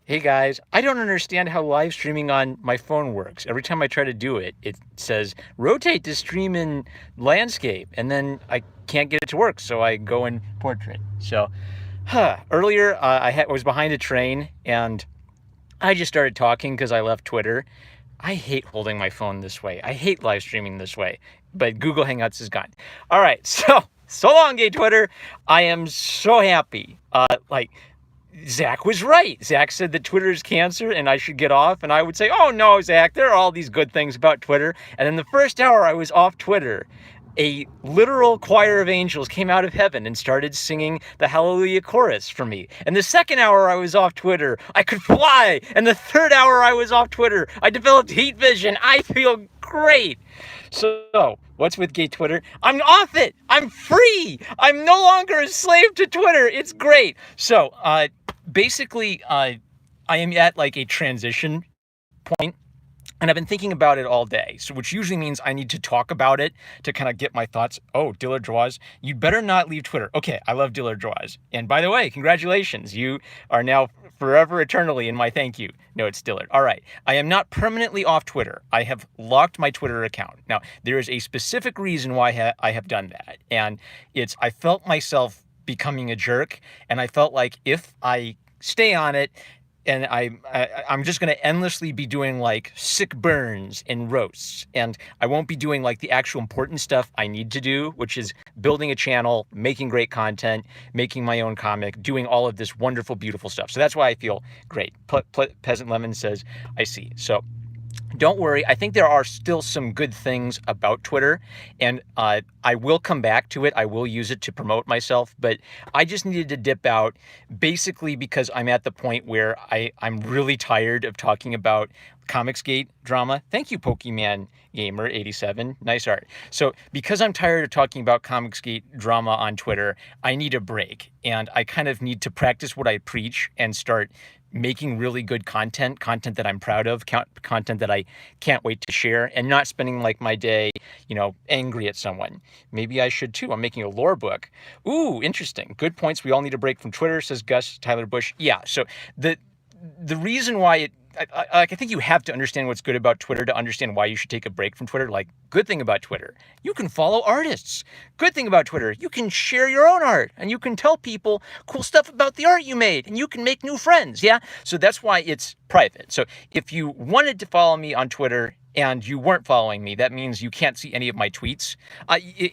Hey guys, I don't understand how live streaming on my phone works. Every time I try to do it, it says rotate to stream in landscape, and then I can't get it to work, so I go in portrait. Earlier I was behind a train and I just started talking because I left Twitter. I hate holding my phone this way. I hate live streaming this way, but Google Hangouts is gone. All right, so long, gay Twitter. I am so happy. Zach was right. Zach said that Twitter is cancer and I should get off. And I would say, oh no, Zach, there are all these good things about Twitter. And in the first hour I was off Twitter, a literal choir of angels came out of heaven and started singing the Hallelujah chorus for me. And the second hour I was off Twitter, I could fly. And the third hour I was off Twitter, I developed heat vision. I feel great. So, what's with gay Twitter? I'm off it. I'm free. I'm no longer a slave to Twitter. It's great. Basically, I am at like a transition point, and I've been thinking about it all day. So, which usually means I need to talk about it to kind of get my thoughts. Oh, Dillard Drawes, you better not leave Twitter. Okay, I love Dillard Drawes. And by the way, congratulations. You are now forever eternally in my thank you. No, it's Dillard. All right. I am not permanently off Twitter. I have locked my Twitter account. Now, there is a specific reason why I have done that. And it's I felt myself becoming a jerk, and I felt like if I stay on it, and I'm just going to endlessly be doing like sick burns and roasts, and I won't be doing like the actual important stuff I need to do, which is building a channel, making great content, making my own comic, doing all of this wonderful, beautiful stuff. So that's why I feel great. Peasant Lemon says, I see. So don't worry. I think there are still some good things about Twitter, and I will come back to it. I will use it to promote myself, but I just needed to dip out basically because I'm at the point where I'm really tired of talking about Comicsgate drama. Thank you, Pokemon Gamer 87. Nice art. So because I'm tired of talking about Comicsgate drama on Twitter, I need a break, and I kind of need to practice what I preach and start making really good content that I'm proud of, content that I can't wait to share, and not spending like my day, angry at someone. Maybe I should too. I'm making a lore book. Ooh, interesting. Good points. We all need a break from Twitter, says Gus Tyler Bush. Yeah. So the reason why I think you have to understand what's good about Twitter to understand why you should take a break from Twitter. Like, good thing about Twitter, you can follow artists. Good thing about Twitter, you can share your own art, and you can tell people cool stuff about the art you made, and you can make new friends, yeah? So that's why it's private. So if you wanted to follow me on Twitter and you weren't following me, that means you can't see any of my tweets.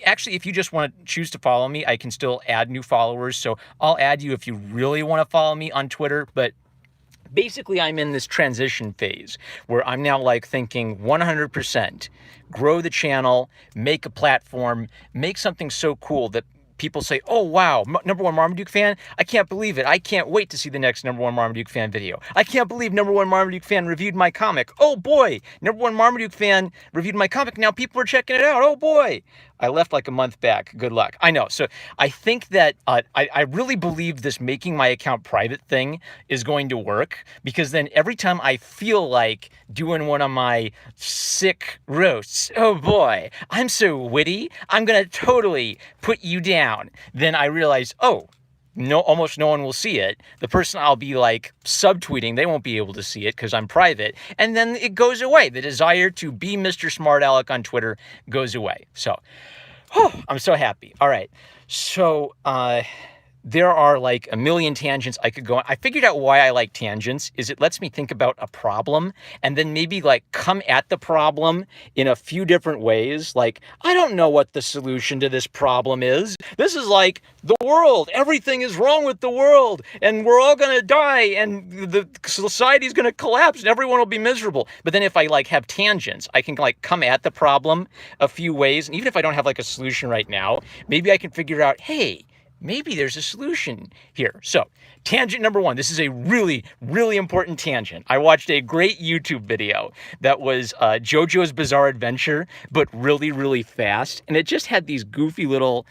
Actually, if you just want to choose to follow me, I can still add new followers. So I'll add you if you really want to follow me on Twitter, but basically, I'm in this transition phase where I'm now like thinking 100% grow the channel, make a platform, make something so cool that people say, oh, wow, number one Marmaduke fan? I can't believe it. I can't wait to see the next number one Marmaduke fan video. I can't believe number one Marmaduke fan reviewed my comic. Oh, boy, number one Marmaduke fan reviewed my comic. Now people are checking it out. Oh, boy. I left like a month back. Good luck. I know. So I think that I really believe this making my account private thing is going to work, because then every time I feel like doing one of my sick roasts, oh boy, I'm so witty, I'm going to totally put you down. Then I realize, oh, no, almost no one will see it. The person I'll be like subtweeting, they won't be able to see it because I'm private. And then it goes away. The desire to be Mr. Smart Aleck on Twitter goes away. So, I'm so happy. All right. So, there are like a million tangents I could go on. I figured out why I like tangents is it lets me think about a problem and then maybe like come at the problem in a few different ways. Like, I don't know what the solution to this problem is. This is like the world. Everything is wrong with the world and we're all going to die and the society is going to collapse and everyone will be miserable. But then if I like have tangents, I can like come at the problem a few ways. And even if I don't have like a solution right now, maybe I can figure out, hey, maybe there's a solution here. So, tangent number one. This is a really, really important tangent. I watched a great YouTube video that was JoJo's Bizarre Adventure, but really, really fast. And it just had these goofy little,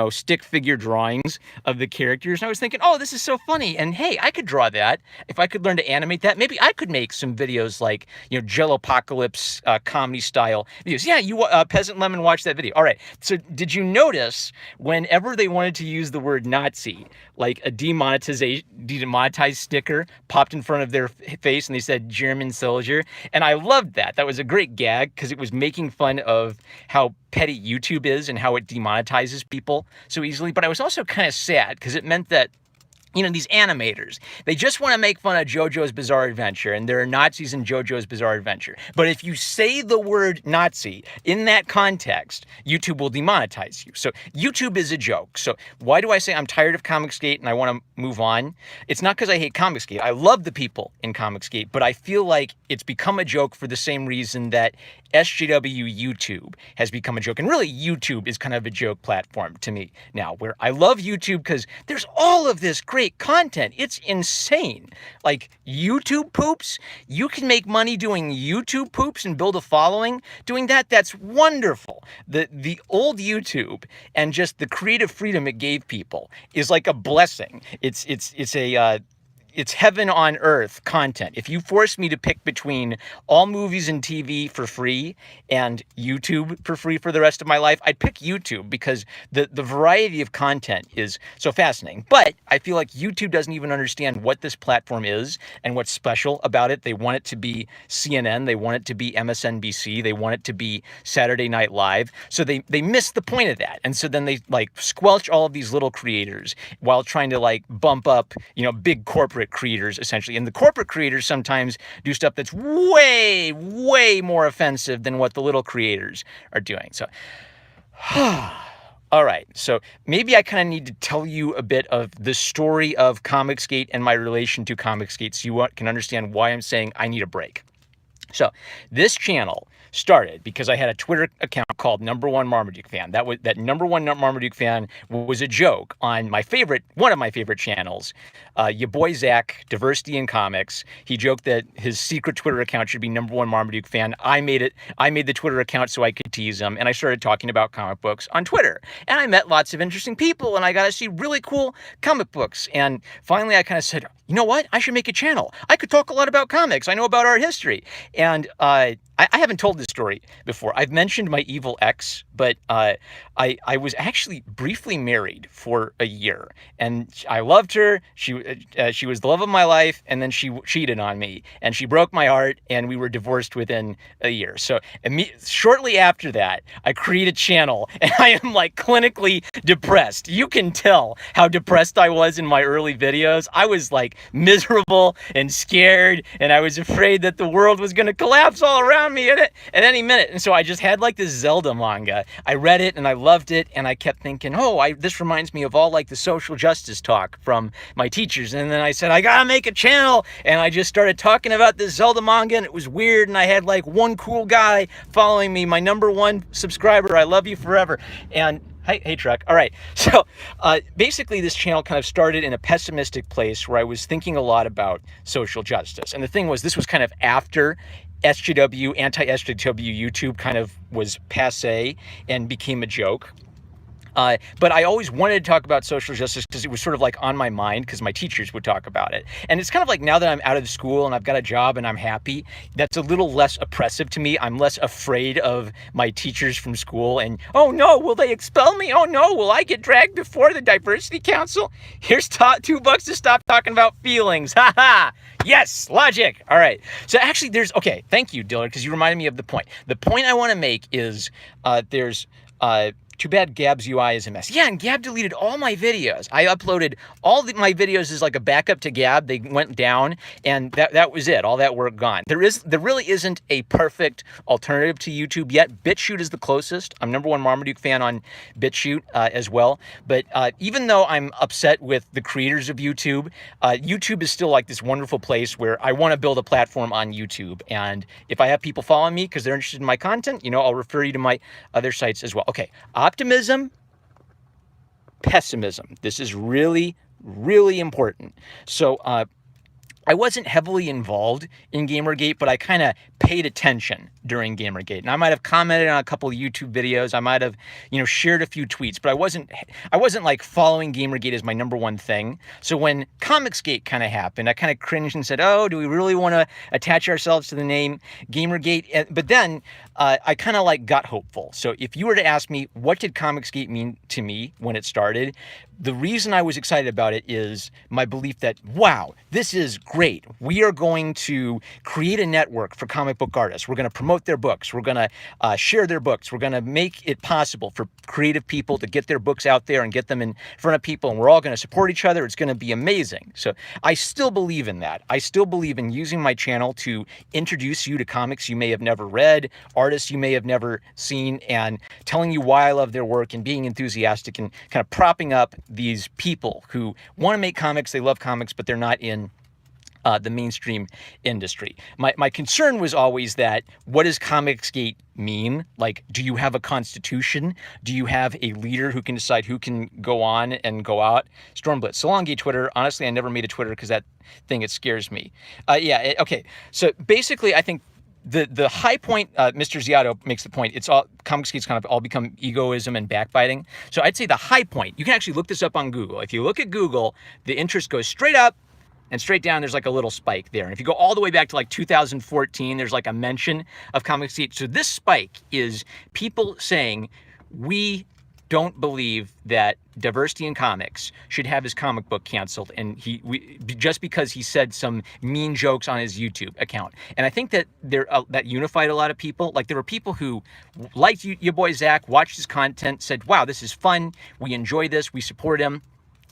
stick figure drawings of the characters. And I was thinking, oh, this is so funny. And hey, I could draw that. If I could learn to animate that, maybe I could make some videos like, Jellopocalypse comedy style videos. Yeah, you Peasant Lemon watched that video. All right. So did you notice whenever they wanted to use the word Nazi, like a demonetization demonetized sticker popped in front of their face and they said German soldier. And I loved that. That was a great gag because it was making fun of how petty YouTube is and how it demonetizes people so easily. But I was also kind of sad because it meant that, these animators, they just want to make fun of JoJo's Bizarre Adventure, and there are Nazis in JoJo's Bizarre Adventure. But if you say the word Nazi in that context, YouTube will demonetize you. So YouTube is a joke. So why do I say I'm tired of Comicsgate and I want to move on? It's not because I hate Comicsgate. I love the people in Comicsgate, but I feel like it's become a joke for the same reason that SJW YouTube has become a joke. And really, YouTube is kind of a joke platform to me now, where I love YouTube because there's all of this great content. It's insane. Like YouTube poops, you can make money doing YouTube poops and build a following doing that. That's wonderful. The old YouTube and just the creative freedom it gave people is like a blessing. It's heaven on earth content. If you force me to pick between all movies and TV for free and YouTube for free for the rest of my life, I'd pick YouTube because the variety of content is so fascinating. But I feel like YouTube doesn't even understand what this platform is and what's special about it. They want it to be CNN. They want it to be MSNBC. They want it to be Saturday Night Live. So they miss the point of that. And so then they squelch all of these little creators while trying to bump up, big corporate creators essentially. And the corporate creators sometimes do stuff that's way, way more offensive than what the little creators are doing. So, all right. So maybe I kind of need to tell you a bit of the story of Comicsgate and my relation to Comicsgate so you can understand why I'm saying I need a break. So this channel started because I had a Twitter account called Number One Marmaduke Fan. That Number One Marmaduke Fan was a joke on one of my favorite channels, your boy Zach, Diversity in Comics. He joked that his secret Twitter account should be Number One Marmaduke Fan. I made the Twitter account so I could tease him, and I started talking about comic books on Twitter. And I met lots of interesting people, and I got to see really cool comic books. And finally, I kind of said, you know what? I should make a channel. I could talk a lot about comics. I know about art history. And I haven't told this story before. I've mentioned my evil ex, but I was actually briefly married for a year, and I loved her. She was the love of my life, and then she cheated on me, and she broke my heart, and we were divorced within a year. So shortly after that, I created a channel, and I am clinically depressed. You can tell how depressed I was in my early videos. I was miserable and scared, and I was afraid that the world was going to collapse all around me at any minute. And so I just had this Zelda manga. I read it and I loved it, and I kept thinking, this reminds me of all the social justice talk from my teachers. And then I said, I gotta make a channel, and I just started talking about this Zelda manga, and it was weird, and I had one cool guy following me, my number one subscriber. I love you forever. And Hey, Truck. All right. So basically, this channel kind of started in a pessimistic place where I was thinking a lot about social justice. And the thing was, this was kind of after SJW, anti-SJW YouTube kind of was passé and became a joke. But I always wanted to talk about social justice because it was sort of on my mind because my teachers would talk about it. And it's kind of now that I'm out of school and I've got a job and I'm happy, that's a little less oppressive to me. I'm less afraid of my teachers from school and, oh no, will they expel me? Oh no, will I get dragged before the Diversity Council? Here's $2 to stop talking about feelings. Ha ha! Yes, logic. All right. So actually okay, thank you, Dillard, because you reminded me of the point. The point I want to make is too bad Gab's UI is a mess. Yeah, and Gab deleted all my videos. I uploaded my videos as a backup to Gab. They went down, and that was it. All that work gone. There really isn't a perfect alternative to YouTube yet. BitChute is the closest. I'm Number One Marmaduke Fan on BitChute as well. But even though I'm upset with the creators of YouTube, YouTube is still this wonderful place where I want to build a platform on YouTube. And if I have people following me because they're interested in my content, I'll refer you to my other sites as well. Okay. Optimism, pessimism. This is really, really important. So I wasn't heavily involved in Gamergate, but I kind of paid attention during Gamergate. And I might have commented on a couple of YouTube videos. I might have, shared a few tweets, but I wasn't like following Gamergate as my number one thing. So when Comicsgate kind of happened, I kind of cringed and said, "Oh, do we really want to attach ourselves to the name Gamergate?" But then I kind of like got hopeful. So if you were to ask me, what did Comicsgate mean to me when it started? The reason I was excited about it is my belief that, wow, this is great. We are going to create a network for comic book artists. We're going to promote their books. We're going to share their books. We're going to make it possible for creative people to get their books out there and get them in front of people. And we're all going to support each other. It's going to be amazing. So I still believe in that. I still believe in using my channel to introduce you to comics you may have never read, artists you may have never seen, and telling you why I love their work and being enthusiastic and kind of propping up these people who want to make comics, they love comics, but they're not in the mainstream industry. My concern was always that, what does Comicsgate mean? Like, do you have a constitution? Do you have a leader who can decide who can go on and go out? Stormblitz. So long, gay Twitter. Honestly, I never made a Twitter because that thing, it scares me. Okay. So basically, I think the high point, Mr. Ziato makes the point, it's all, Comicsgate's kind of all become egoism and backbiting. So I'd say the high point, you can actually look this up on Google. If you look at Google, the interest goes straight up and straight down. There's like a little spike there. And if you go all the way back to like 2014, there's like a mention of Comicsgate. So this spike is people saying, we don't believe that Diversity in Comics should have his comic book canceled, and just because he said some mean jokes on his YouTube account. And I think that that unified a lot of people. Like, there were people who liked your boy Zach, watched his content, said, "Wow, this is fun. We enjoy this. We support him."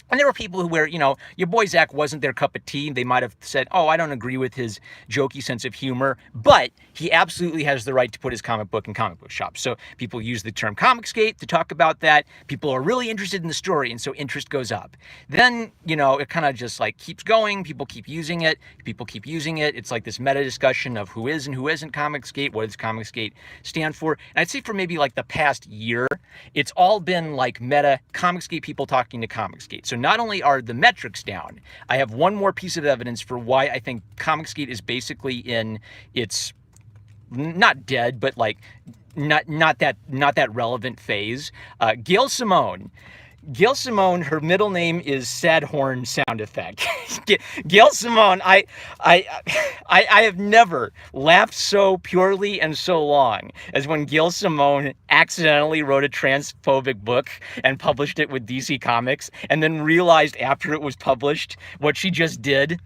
And there were people who were, your boy Zach wasn't their cup of tea. They might have said, "Oh, I don't agree with his jokey sense of humor," but he absolutely has the right to put his comic book in comic book shops. So people use the term Comicsgate to talk about that. People are really interested in the story, and so interest goes up. Then, it kind of just like keeps going. People keep using it. It's like this meta discussion of who is and who isn't Comicsgate. What does Comicsgate stand for? And I'd say for maybe like the past year, it's all been like meta Comicsgate people talking to Comicsgate. So not only are the metrics down, I have one more piece of evidence for why I think Comicsgate is basically in its not dead, but like not that relevant phase. Gail Simone, her middle name is Sad Horn Sound Effect. Gail Simone, I have never laughed so purely and so long as when Gail Simone accidentally wrote a transphobic book and published it with DC Comics, and then realized after it was published what she just did,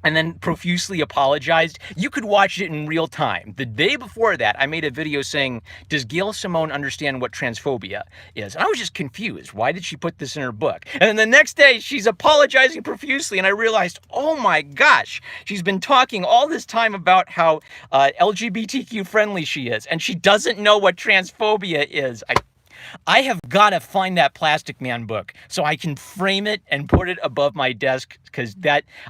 and then profusely apologized. You could watch it in real time. The day before that, I made a video saying, "Does Gail Simone understand what transphobia is?" And I was just confused. Why did she put this in her book? And then the next day, she's apologizing profusely, and I realized, oh my gosh, she's been talking all this time about how LGBTQ friendly she is, and she doesn't know what transphobia is. I have got to find that Plastic Man book so I can frame it and put it above my desk, because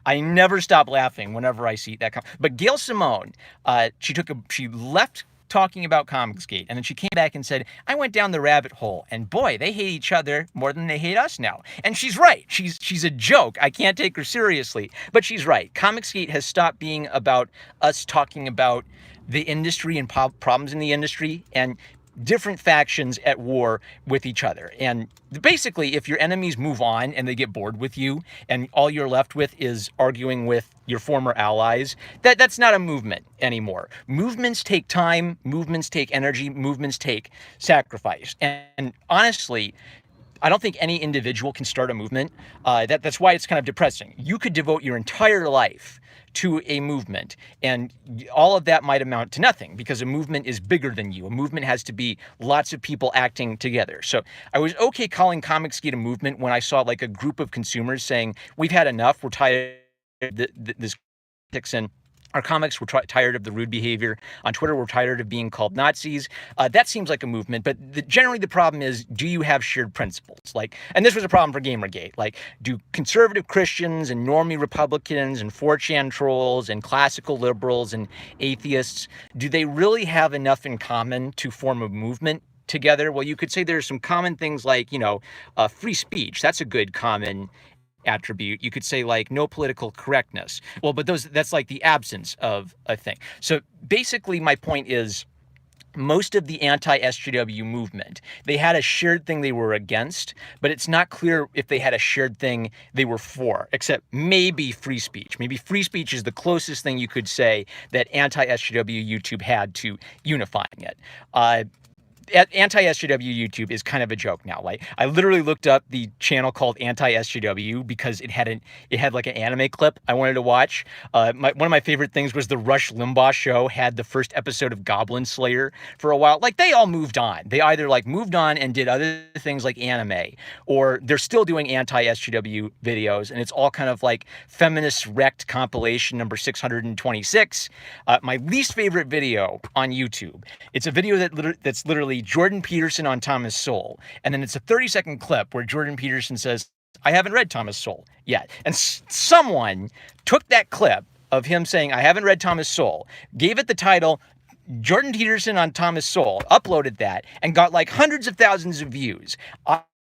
I never stop laughing whenever I see that. But Gail Simone, she left talking about Comicsgate, and then she came back and said, "I went down the rabbit hole, and boy, they hate each other more than they hate us now." And she's right. She's a joke. I can't take her seriously, but she's right. Comicsgate has stopped being about us talking about the industry and problems in the industry, and different factions at war with each other. And basically, if your enemies move on and they get bored with you, and all you're left with is arguing with your former allies, that's not a movement anymore. Movements take time, movements take energy, movements take sacrifice. And honestly, I don't think any individual can start a movement. That's why it's kind of depressing. You could devote your entire life to a movement, and all of that might amount to nothing, because a movement is bigger than you. A movement has to be lots of people acting together. So I was okay calling Comicsgate a movement when I saw like a group of consumers saying, "We've had enough. We're tired of this politics, and our comics, we're tired of the rude behavior. On Twitter, we're tired of being called Nazis." That seems like a movement, but generally the problem is, do you have shared principles? And this was a problem for Gamergate. Do conservative Christians and normie Republicans and 4chan trolls and classical liberals and atheists, do they really have enough in common to form a movement together? Well, you could say there's some common things like, free speech. That's a good common attribute. You could say like no political correctness. Well, but that's like the absence of a thing. So basically my point is, most of the anti-SJW movement, they had a shared thing they were against, but it's not clear if they had a shared thing they were for, except maybe free speech. Maybe free speech is the closest thing you could say that anti-SJW YouTube had to unifying it. Anti-SJW YouTube is kind of a joke now. Like, I literally looked up the channel called Anti-SJW because it had like an anime clip I wanted to watch. One of my favorite things was the Rush Limbaugh show had the first episode of Goblin Slayer for a while. Like, they all moved on. They either like moved on and did other things like anime, or they're still doing anti-SJW videos, and it's all kind of like feminist wrecked compilation number 626. My least favorite video on YouTube. It's a video that's literally Jordan Peterson on Thomas Sowell. And then it's a 30-second clip where Jordan Peterson says, I haven't read Thomas Sowell yet. And someone took that clip of him saying, I haven't read Thomas Sowell, gave it the title, Jordan Peterson on Thomas Sowell, uploaded that, and got like hundreds of thousands of views.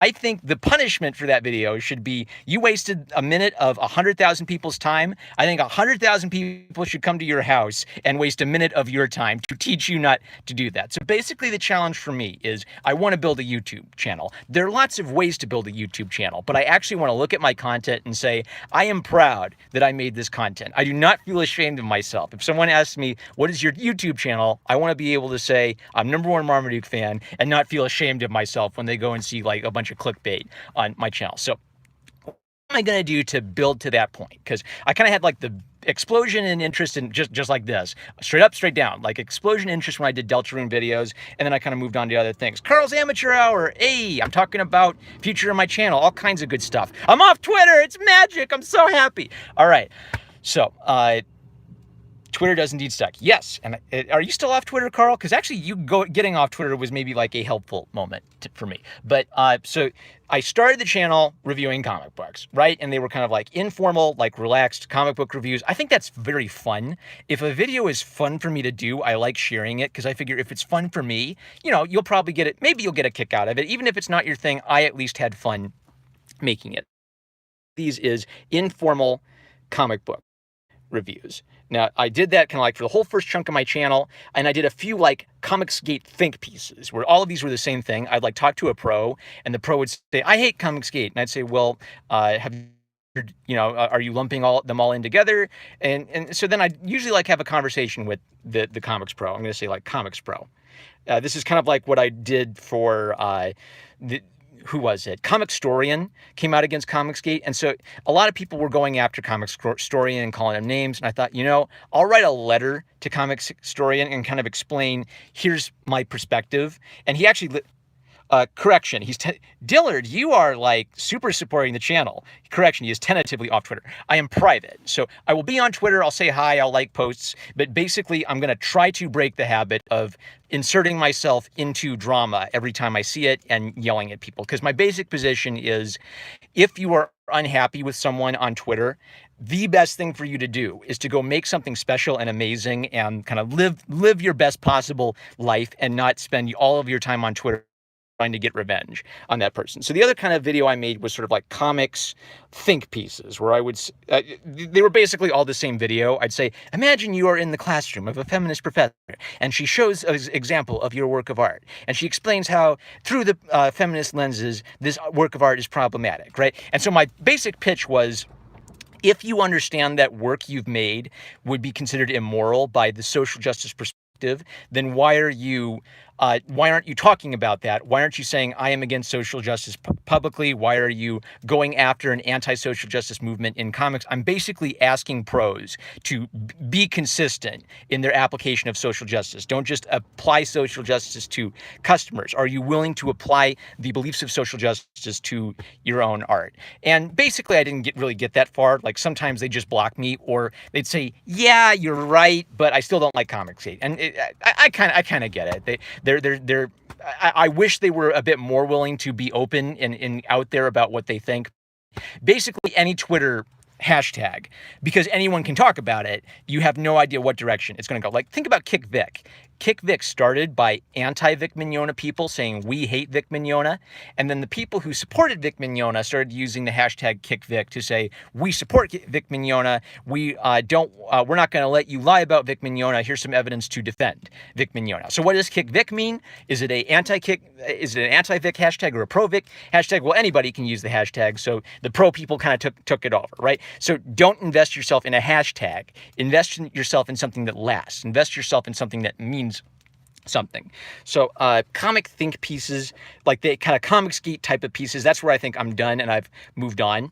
I think the punishment for that video should be, you wasted a minute of 100,000 people's time. I think 100,000 people should come to your house and waste a minute of your time to teach you not to do that. So basically the challenge for me is I want to build a YouTube channel. There are lots of ways to build a YouTube channel, but I actually want to look at my content and say, I am proud that I made this content. I do not feel ashamed of myself. If someone asks me, what is your YouTube channel? I want to be able to say, I'm #1 Marmaduke fan, and not feel ashamed of myself when they go and see like a bunch of clickbait on my channel. So what am I going to do to build to that point? Because I kind of had like the explosion in interest in just like this, straight up, straight down, like explosion interest when I did Deltarune videos, and then I kind of moved on to other things. Carl's Amateur Hour, hey, I'm talking about future of my channel, all kinds of good stuff. I'm off Twitter, it's magic, I'm so happy. All right, so Twitter does indeed suck. Yes. And are you still off Twitter, Carl? Because actually, getting off Twitter was maybe like a helpful moment for me. But so I started the channel reviewing comic books, right? And they were kind of like informal, like relaxed comic book reviews. I think that's very fun. If a video is fun for me to do, I like sharing it because I figure if it's fun for me, you'll probably get it. Maybe you'll get a kick out of it. Even if it's not your thing, I at least had fun making it. These is informal comic book reviews. Now, I did that kind of like for the whole first chunk of my channel, and I did a few like Comicsgate think pieces where all of these were the same thing. I'd like talk to a pro, and the pro would say, I hate Comicsgate. And I'd say, well, have are you lumping them all in together? And so then I'd usually like have a conversation with the comics pro. I'm going to say like comics pro. This is kind of like what I did for who was it? Comicstorian came out against Comicsgate. And so a lot of people were going after Comicstorian and calling him names. And I thought, I'll write a letter to Comicstorian and kind of explain, here's my perspective. And he actually, correction, Dillard, you are like super supporting the channel. Correction, he is tentatively off Twitter. I am private. So I will be on Twitter. I'll say hi. I'll like posts. But basically, I'm going to try to break the habit of inserting myself into drama every time I see it and yelling at people. Because my basic position is, if you are unhappy with someone on Twitter, the best thing for you to do is to go make something special and amazing and kind of live your best possible life and not spend all of your time on Twitter trying to get revenge on that person. So the other kind of video I made was sort of like comics think pieces, where I would, they were basically all the same video. I'd say, imagine you are in the classroom of a feminist professor, and she shows an example of your work of art, and she explains how, through the feminist lenses, this work of art is problematic, right? And so my basic pitch was, if you understand that work you've made would be considered immoral by the social justice perspective, then why aren't you talking about that? Why aren't you saying I am against social justice publicly? Why are you going after an anti-social justice movement in comics? I'm basically asking pros to be consistent in their application of social justice. Don't just apply social justice to customers. Are you willing to apply the beliefs of social justice to your own art? And basically, I didn't really get that far. Like sometimes they just block me, or they'd say, "Yeah, you're right, but I still don't like Comicsgate." And I kind of get it. I wish they were a bit more willing to be open and out there about what they think. Basically, any Twitter hashtag, because anyone can talk about it. You have no idea what direction it's going to go. Like, think about Kick Vic. Kick Vic started by anti-Vic Mignogna people saying, we hate Vic Mignogna. And then the people who supported Vic Mignogna started using the hashtag Kick Vic to say, we support Vic Mignogna. we're not going to let you lie about Vic Mignogna. Here's some evidence to defend Vic Mignogna. So what does Kick Vic mean? Is it an anti-Vic hashtag or a pro-Vic hashtag? Well, anybody can use the hashtag. So the pro people kind of took it over, right? So don't invest yourself in a hashtag. Invest yourself in something that lasts. Invest yourself in something that means something. So comic think pieces, like the kind of Comicsgate type of pieces, that's where I think I'm done and I've moved on.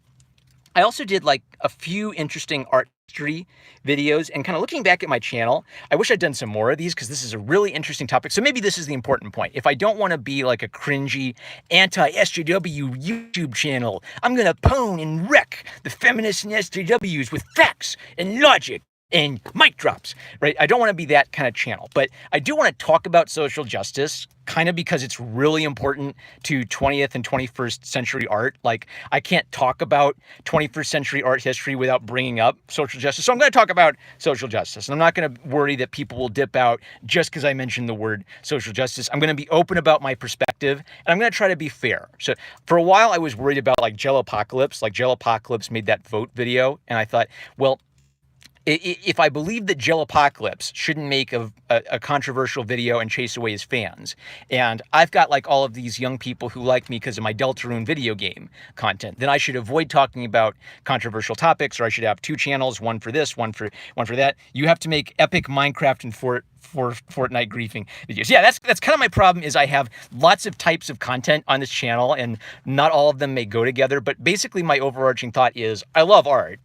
I also did like a few interesting art history videos, and kind of looking back at my channel, I wish I'd done some more of these because this is a really interesting topic. So maybe this is the important point. If I don't want to be like a cringy anti-SJW YouTube channel, I'm going to pwn and wreck the feminists and SJWs with facts and logic and mic drops, right? I don't want to be that kind of channel, but I do want to talk about social justice kind of because it's really important to 20th and 21st century art. Like, I can't talk about 21st century art history without bringing up social justice. So I'm going to talk about social justice, and I'm not going to worry that people will dip out just because I mentioned the word social justice. I'm going to be open about my perspective, and I'm going to try to be fair. So for a while, I was worried about like Jellopocalypse. Like, Jellopocalypse made that vote video, and I thought, well, if I believe that Jellopocalypse shouldn't make a controversial video and chase away his fans, and I've got like all of these young people who like me because of my Deltarune video game content, then I should avoid talking about controversial topics, or I should have two channels, one for this, one for that. You have to make epic Minecraft and Fortnite griefing videos. Yeah, that's kind of my problem, is I have lots of types of content on this channel, and not all of them may go together. But basically, my overarching thought is I love art.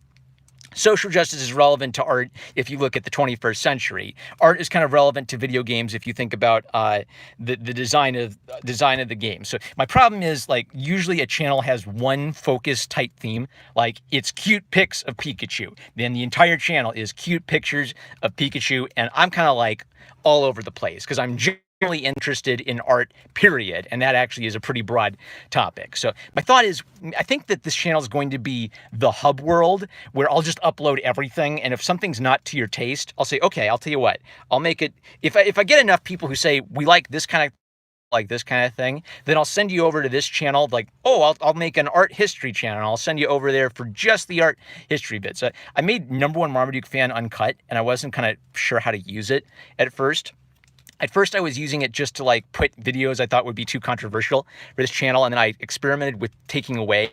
Social justice is relevant to art if you look at the 21st century. Art is kind of relevant to video games if you think about the design of the game. So my problem is, like, usually a channel has one focused type theme, like it's cute pics of Pikachu. Then the entire channel is cute pictures of Pikachu, and I'm kind of like all over the place because I'm generally interested in art, period, and that actually is a pretty broad topic. So my thought is, I think that this channel is going to be the hub world where I'll just upload everything, and if something's not to your taste, I'll say, okay, I'll tell you what, I'll make it. If I get enough people who say we like this kind of thing, then I'll send you over to this channel. Like, oh, I'll make an art history channel, and I'll send you over there for just the art history bits. I made #1 Marmaduke Fan Uncut, and I wasn't kind of sure how to use it at first. At first, I was using it just to like put videos I thought would be too controversial for this channel, and then I experimented with taking away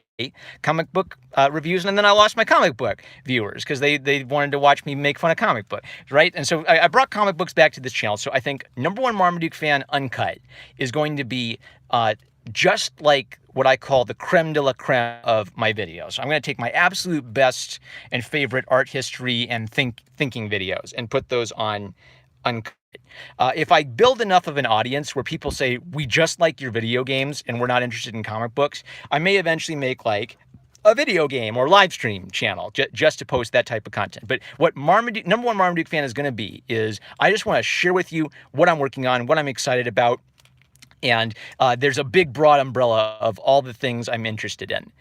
comic book reviews, and then I lost my comic book viewers because they wanted to watch me make fun of comic book, right? And so I brought comic books back to this channel. So I think #1 Marmaduke Fan Uncut is going to be just like what I call the creme de la creme of my videos. So I'm going to take my absolute best and favorite art history and thinking videos and put those on Uncut. If I build enough of an audience where people say, we just like your video games and we're not interested in comic books, I may eventually make like a video game or live stream channel just to post that type of content. But what #1 Marmaduke Fan is going to be is I just want to share with you what I'm working on, what I'm excited about. And there's a big broad umbrella of all the things I'm interested in.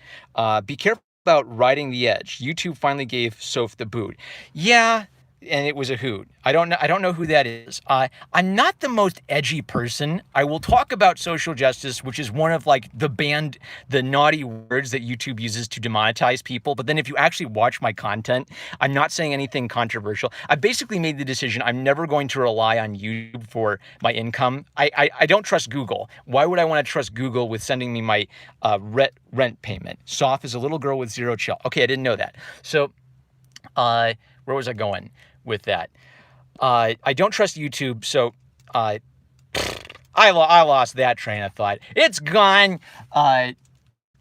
Be careful about riding the edge. YouTube finally gave Soph the boot. Yeah, and it was a hoot. I don't know who that is. I'm not the most edgy person. I will talk about social justice, which is one of like the naughty words that YouTube uses to demonetize people. But then if you actually watch my content, I'm not saying anything controversial. I basically made the decision I'm never going to rely on YouTube for my income. I don't trust Google. Why would I want to trust Google with sending me my rent payment? Soph is a little girl with zero chill. Okay, I didn't know that. So where was I going with that? I don't trust YouTube, so I lost that train of thought. It's gone.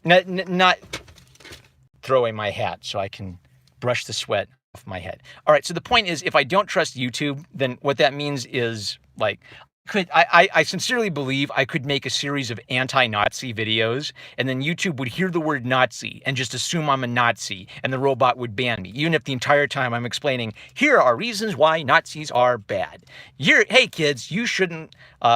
Not throw away my hat so I can brush the sweat off my head. All right, so the point is, if I don't trust YouTube, then what that means is, like, I sincerely believe I could make a series of anti-Nazi videos, and then YouTube would hear the word Nazi and just assume I'm a Nazi, and the robot would ban me, even if the entire time I'm explaining, here are reasons why Nazis are bad. Hey kids, you shouldn't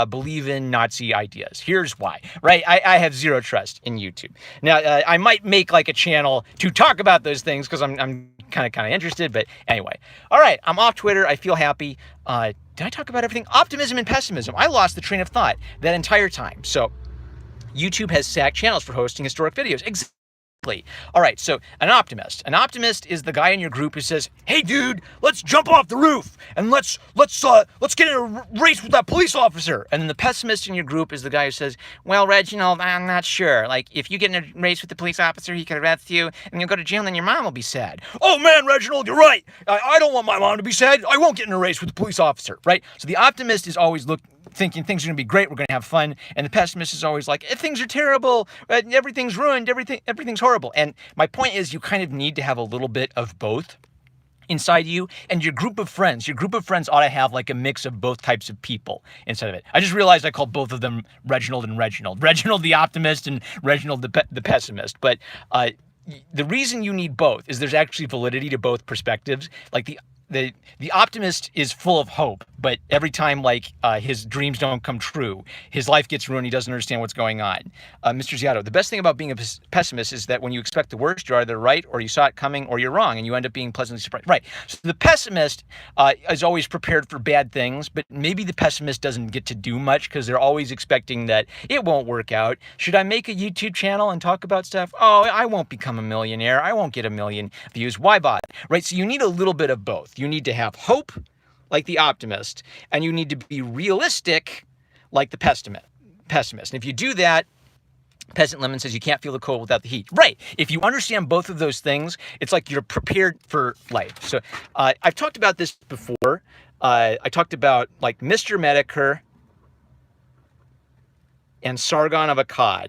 believe in Nazi ideas. Here's why, right? I have zero trust in YouTube. Now, I might make like a channel to talk about those things because I'm kind of interested, but anyway. All right, I'm off Twitter. I feel happy. Did I talk about everything? Optimism and pessimism. I lost the train of thought that entire time. So YouTube has SAG channels for hosting historic videos. Exactly. All right, so an optimist. An optimist is the guy in your group who says, "Hey, dude, let's jump off the roof and let's get in a race with that police officer." And then the pessimist in your group is the guy who says, "Well, Reginald, I'm not sure. Like, if you get in a race with the police officer, he could arrest you and you'll go to jail and then your mom will be sad." Oh man, Reginald, you're right. I don't want my mom to be sad. I won't get in a race with the police officer, right? So the optimist is always thinking things are going to be great, we're going to have fun, and the pessimist is always like, things are terrible, everything's ruined, everything's horrible. And my point is, you kind of need to have a little bit of both inside you, and your group of friends ought to have like a mix of both types of people inside of it. I just realized I called both of them Reginald and Reginald. Reginald the optimist and Reginald the pessimist. But the reason you need both is there's actually validity to both perspectives. Like the optimist is full of hope, but every time his dreams don't come true, his life gets ruined, he doesn't understand what's going on. Mr. Ziato, the best thing about being a pessimist is that when you expect the worst, you're either right or you saw it coming or you're wrong, and you end up being pleasantly surprised. Right. So the pessimist is always prepared for bad things, but maybe the pessimist doesn't get to do much because they're always expecting that it won't work out. Should I make a YouTube channel and talk about stuff? Oh, I won't become a millionaire. I won't get a million views. Why bother? Right. So you need a little bit of both. You need to have hope, like the optimist, and you need to be realistic, like the pessimist. And if you do that, Peasant Lemon says you can't feel the cold without the heat. Right. If you understand both of those things, it's like you're prepared for life. So I've talked about this before. I talked about like Mr. Medicare and Sargon of Akkad.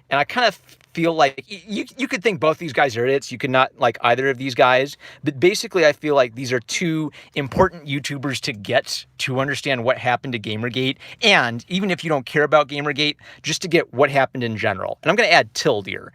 And I kind of feel like you could think both these guys are idiots. You could not like either of these guys. But basically, I feel like these are two important YouTubers to get to understand what happened to Gamergate. And even if you don't care about Gamergate, just to get what happened in general. And I'm going to add tilde here.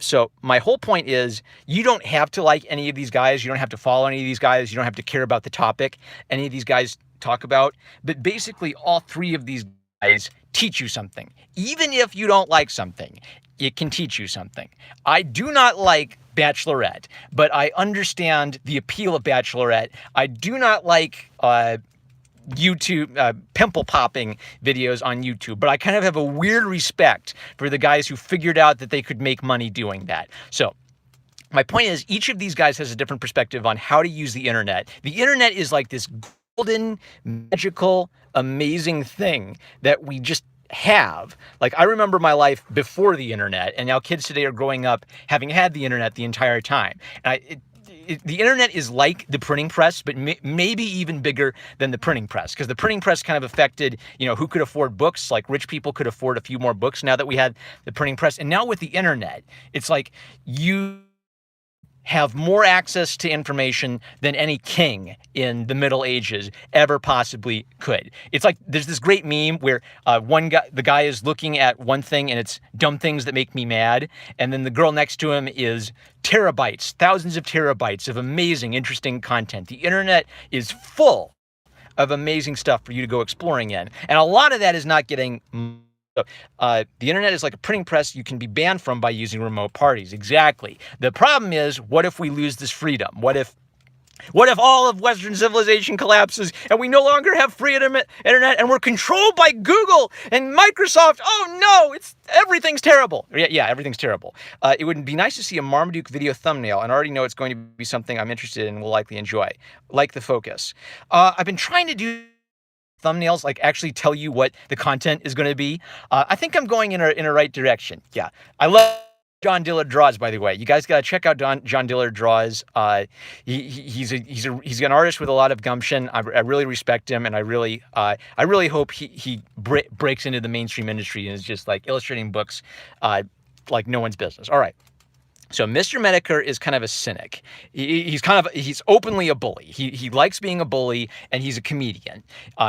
So my whole point is you don't have to like any of these guys. You don't have to follow any of these guys. You don't have to care about the topic any of these guys talk about. But basically, all three of these guys teach you something. Even if you don't like something, it can teach you something. I do not like Bachelorette, but I understand the appeal of Bachelorette. I do not like YouTube pimple popping videos on YouTube, but I kind of have a weird respect for the guys who figured out that they could make money doing that. So my point is, each of these guys has a different perspective on how to use the internet. The internet is like this golden, magical, amazing thing that we just have. Like, I remember my life before the internet, and now kids today are growing up having had the internet the entire time. And the internet is like the printing press, but maybe even bigger than the printing press, because the printing press kind of affected, who could afford books. Like, rich people could afford a few more books now that we had the printing press. And now with the internet, it's like you have more access to information than any king in the Middle Ages ever possibly could. It's like there's this great meme where the guy is looking at one thing and it's dumb things that make me mad, and then the girl next to him is terabytes, thousands of terabytes of amazing, interesting content. The internet is full of amazing stuff for you to go exploring in, and a lot of that is not getting. So, the internet is like a printing press you can be banned from by using remote parties. Exactly. The problem is, what if we lose this freedom? What if all of Western civilization collapses and we no longer have free internet and we're controlled by Google and Microsoft? Oh no, everything's terrible. Yeah, everything's terrible. It would be nice to see a Marmaduke video thumbnail, and I already know it's going to be something I'm interested in and will likely enjoy, like the focus. I've been trying to do thumbnails, like actually tell you what the content is going to be. I think I'm going in a right direction. Yeah, I love John Diller Draws, by the way. You guys got to check out John Diller Draws. He's an artist with a lot of gumption. I really respect him, and I really hope he breaks into the mainstream industry and is just like illustrating books like no one's business. All right. So Mr. Medicare is kind of a cynic. He's openly a bully. He likes being a bully, and he's a comedian.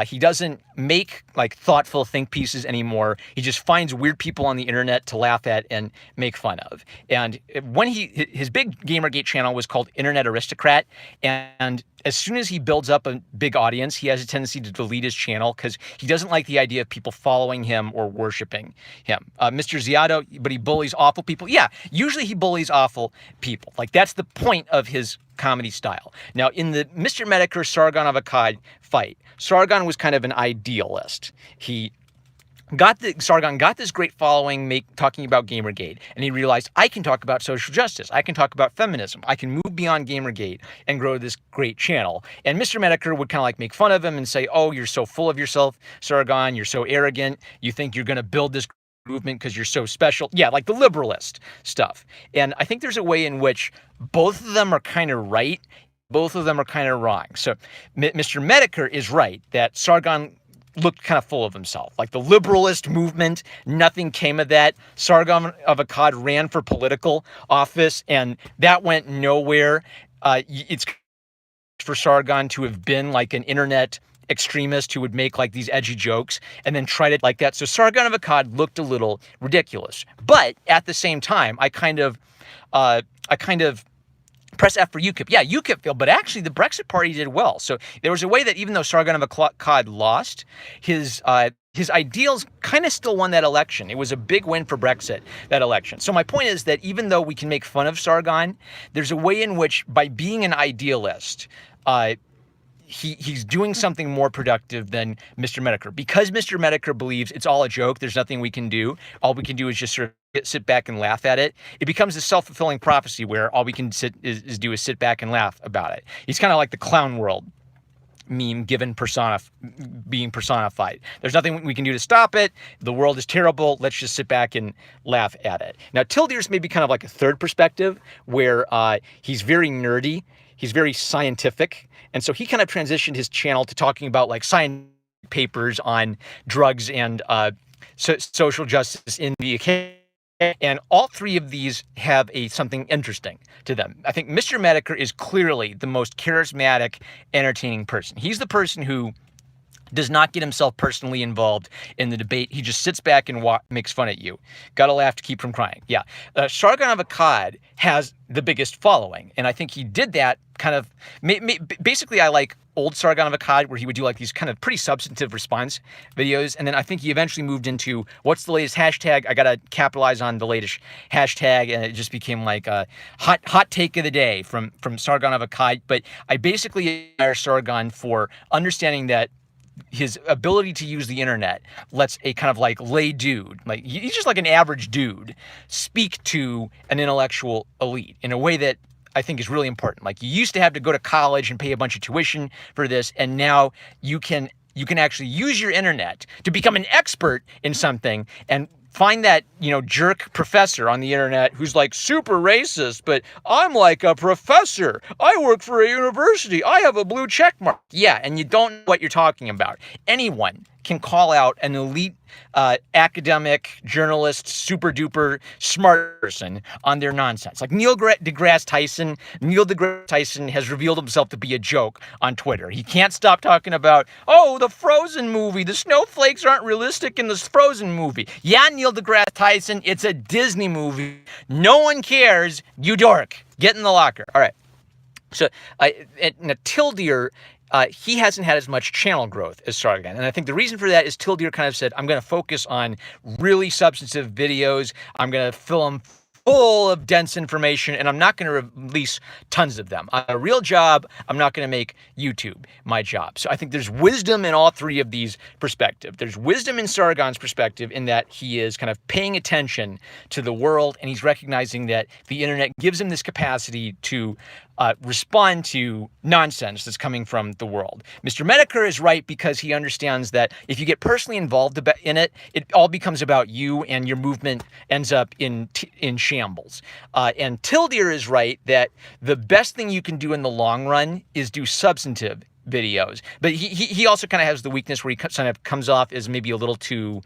He doesn't make like thoughtful think pieces anymore. He just finds weird people on the internet to laugh at and make fun of. And when his big Gamergate channel was called Internet Aristocrat, and as soon as he builds up a big audience, he has a tendency to delete his channel because he doesn't like the idea of people following him or worshiping him. Mr. Ziado, but he bullies awful people. Yeah, usually he bullies awful people. Like, that's the point of his comedy style. Now, in the Mr. Medicare Sargon of Akkad fight, Sargon was kind of an idealist. Sargon got this great following talking about Gamergate, and he realized, I can talk about social justice, I can talk about feminism, I can move beyond Gamergate and grow this great channel. And Mr. Medicare would kind of like make fun of him and say, oh, you're so full of yourself, Sargon, you're so arrogant, you think you're going to build this movement because you're so special. Yeah, like the liberalist stuff. And I think there's a way in which both of them are kind of right, both of them are kind of wrong. So Mr. Medicare is right that Sargon looked kind of full of himself. Like the liberalist movement, nothing came of that. Sargon of Akkad ran for political office, and that went nowhere. It's for Sargon to have been like an internet extremist who would make like these edgy jokes and then tried it like that. So Sargon of Akkad looked a little ridiculous. But at the same time, I kind of press F for UKIP. Yeah, UKIP failed, but actually the Brexit Party did well. So there was a way that even though Sargon of Akkad lost, his ideals kind of still won that election. It was a big win for Brexit, that election. So my point is that even though we can make fun of Sargon, there's a way in which by being an idealist, he's doing something more productive than Mr. Medicare. Because Mr. Medicare believes it's all a joke, there's nothing we can do. All we can do is just sort of sit back and laugh at it. It becomes a self-fulfilling prophecy where all we can do is sit back and laugh about it. He's kind of like the clown world meme being personified. There's nothing we can do to stop it. The world is terrible. Let's just sit back and laugh at it. Now, Tildeer's maybe kind of like a third perspective where he's very nerdy. He's very scientific. And so he kind of transitioned his channel to talking about like scientific papers on drugs and social justice in the UK. And all three of these have something interesting to them. I think Mr. Medicare is clearly the most charismatic, entertaining person. He's the person who does not get himself personally involved in the debate. He just sits back and makes fun at you. Gotta laugh to keep from crying. Yeah. Sargon of Akkad has the biggest following. And I think he did that kind of, basically I like old Sargon of Akkad where he would do like these kind of pretty substantive response videos. And then I think he eventually moved into what's the latest hashtag? I gotta capitalize on the latest hashtag. And it just became like a hot take of the day from Sargon of Akkad. But I basically admire Sargon for understanding that his ability to use the internet lets a kind of like lay dude, like he's just like an average dude, speak to an intellectual elite in a way that I think is really important. Like you used to have to go to college and pay a bunch of tuition for this, and now you can actually use your internet to become an expert in something and find that, jerk professor on the internet who's like super racist, but I'm like a professor. I work for a university. I have a blue check mark. Yeah, and you don't know what you're talking about. Anyone can call out an elite academic, journalist, super duper smart person on their nonsense. Like Neil deGrasse Tyson. Neil deGrasse Tyson has revealed himself to be a joke on Twitter. He can't stop talking about, the Frozen movie. The snowflakes aren't realistic in this Frozen movie. Yeah, Neil deGrasse Tyson, it's a Disney movie. No one cares. You dork. Get in the locker. All right. So Tildeer, he hasn't had as much channel growth as Sargon. And I think the reason for that is Tildeer kind of said, I'm going to focus on really substantive videos. I'm going to fill them full of dense information, and I'm not going to release tons of them. A real job, I'm not going to make YouTube my job. So I think there's wisdom in all three of these perspectives. There's wisdom in Sargon's perspective in that he is kind of paying attention to the world, and he's recognizing that the internet gives him this capacity to respond to nonsense that's coming from the world. Mr. Medicare is right because he understands that if you get personally involved in it, it all becomes about you and your movement ends up in shambles. And Tildeer is right that the best thing you can do in the long run is do substantive videos. But he also kind of has the weakness where he kind of comes off as maybe a little too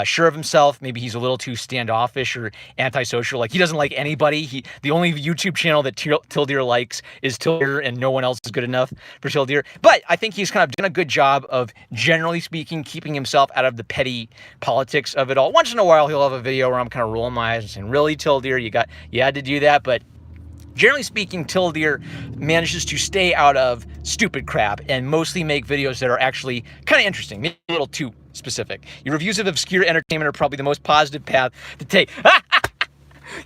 sure of himself. Maybe he's a little too standoffish or antisocial. Like he doesn't like anybody. The only YouTube channel that Tildeer likes is Tildeer, and no one else is good enough for Tildeer. But I think he's kind of done a good job of, generally speaking, keeping himself out of the petty politics of it all. Once in a while, he'll have a video where I'm kind of rolling my eyes and saying, "Really, Tildeer, you had to do that?" But generally speaking, Tildeer manages to stay out of stupid crap and mostly make videos that are actually kind of interesting, maybe a little too specific. Your reviews of obscure entertainment are probably the most positive path to take.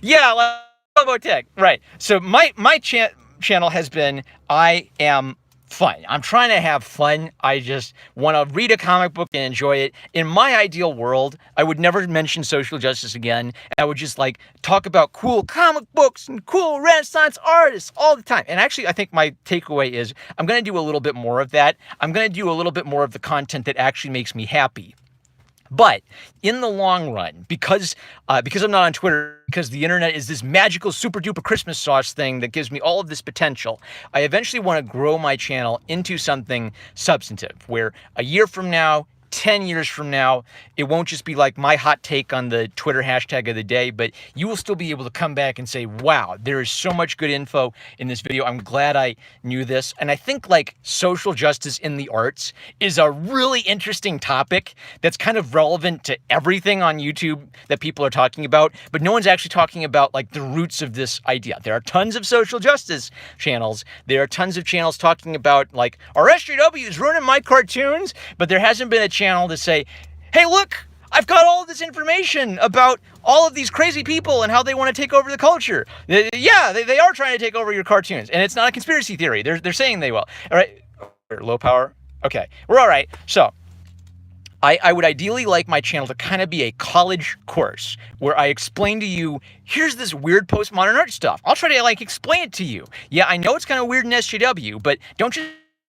Yeah, like Lobo Tech, right. So my channel has been I Am Fun. I'm trying to have fun. I just want to read a comic book and enjoy it. In my ideal world, I would never mention social justice again. I would just like talk about cool comic books and cool Renaissance artists all the time. And actually, I think my takeaway is I'm going to do a little bit more of that. I'm going to do a little bit more of the content that actually makes me happy. But in the long run, because I'm not on Twitter, because the internet is this magical super duper Christmas sauce thing that gives me all of this potential, I eventually want to grow my channel into something substantive, where a year from now, 10 years from now, it won't just be like my hot take on the Twitter hashtag of the day, but you will still be able to come back and say, wow, there is so much good info in this video. I'm glad I knew this. And I think like social justice in the arts is a really interesting topic that's kind of relevant to everything on YouTube that people are talking about, but no one's actually talking about like the roots of this idea. There are tons of social justice channels. There are tons of channels talking about like, our SJW is ruining my cartoons, but there hasn't been a channel to say, hey, look, I've got all this information about all of these crazy people and how they want to take over the culture. Yeah, they are trying to take over your cartoons. And it's not a conspiracy theory. They're saying they will. All right. Low power. Okay. We're all right. So I would ideally like my channel to kind of be a college course where I explain to you, here's this weird postmodern art stuff. I'll try to like explain it to you. Yeah, I know it's kind of weird in SJW, but don't just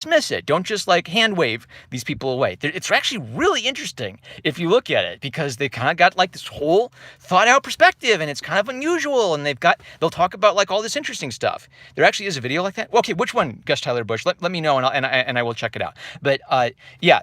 dismiss it. Don't just like hand wave these people away. It's actually really interesting if you look at it, because they kind of got like this whole thought out perspective, and it's kind of unusual, and they'll talk about like all this interesting stuff. There actually is a video like that. Well, okay, which one, Gus Tyler Bush? Let me know, and I will check it out. But yeah.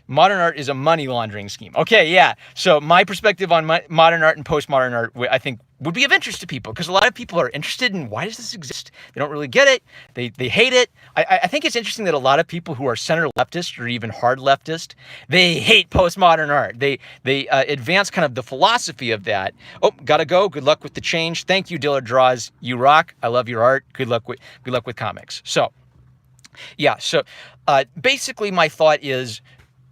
Modern art is a money laundering scheme. Okay, yeah. So my perspective on modern art and postmodern art, I think, would be of interest to people, because a lot of people are interested in, why does this exist? They don't really get it. They hate it. I think it's interesting that a lot of people who are center leftist or even hard leftist, they hate postmodern art. They advance kind of the philosophy of that. Oh, gotta go. Good luck with the change. Thank you, Diller Draws. You rock. I love your art. Good luck with comics. So, yeah. So basically, my thought is,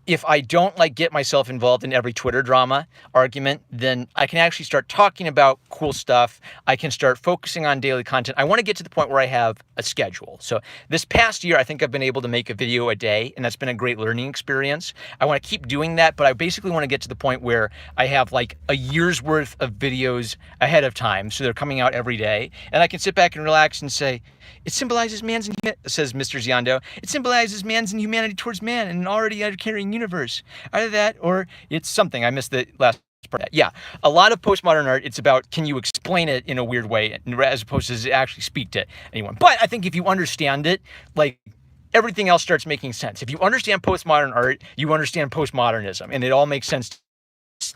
if I don't like get myself involved in every Twitter drama argument, then I can actually start talking about cool stuff. I can start focusing on daily content. I want to get to the point where I have a schedule. So this past year, I think I've been able to make a video a day, and that's been a great learning experience. I want to keep doing that, but I basically want to get to the point where I have like a year's worth of videos ahead of time, so they're coming out every day, and I can sit back and relax and say, it symbolizes man's says Mr. Ziondo. It symbolizes man's inhumanity towards man in an already carrying universe. Either that, or it's something. I missed the last part. Yeah, a lot of postmodern art, it's about, can you explain it in a weird way, as opposed to actually speak to anyone. But I think if you understand it, like, everything else starts making sense. If you understand postmodern art, you understand postmodernism, and it all makes sense.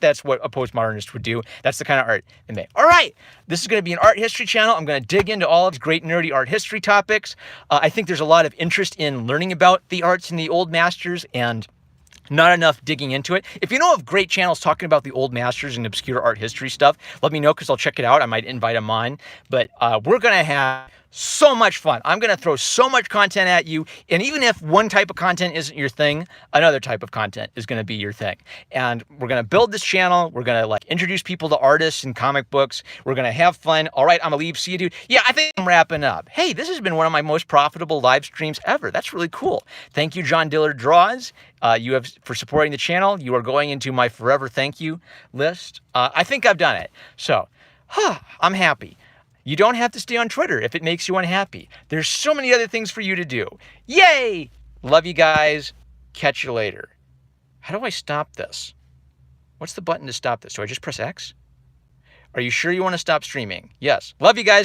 That's what a postmodernist would do. That's the kind of art they make. All right, this is going to be an art history channel. I'm going to dig into all of these great nerdy art history topics. I think there's a lot of interest in learning about the arts and the old masters, and not enough digging into it. If you know of great channels talking about the old masters and obscure art history stuff, let me know, because I'll check it out. I might invite them on. But we're going to have so much fun. I'm going to throw so much content at you. And even if one type of content isn't your thing, another type of content is going to be your thing. And we're going to build this channel. We're going to like introduce people to artists and comic books. We're going to have fun. All right, I'm going to leave. See you, dude. Yeah, I think I'm wrapping up. Hey, this has been one of my most profitable live streams ever. That's really cool. Thank you, John Diller Draws. You have for supporting the channel. You are going into my forever thank you list. I think I've done it. So, I'm happy. You don't have to stay on Twitter if it makes you unhappy. There's so many other things for you to do. Yay! Love you guys. Catch you later. How do I stop this? What's the button to stop this? Do I just press X? Are you sure you want to stop streaming? Yes. Love you guys.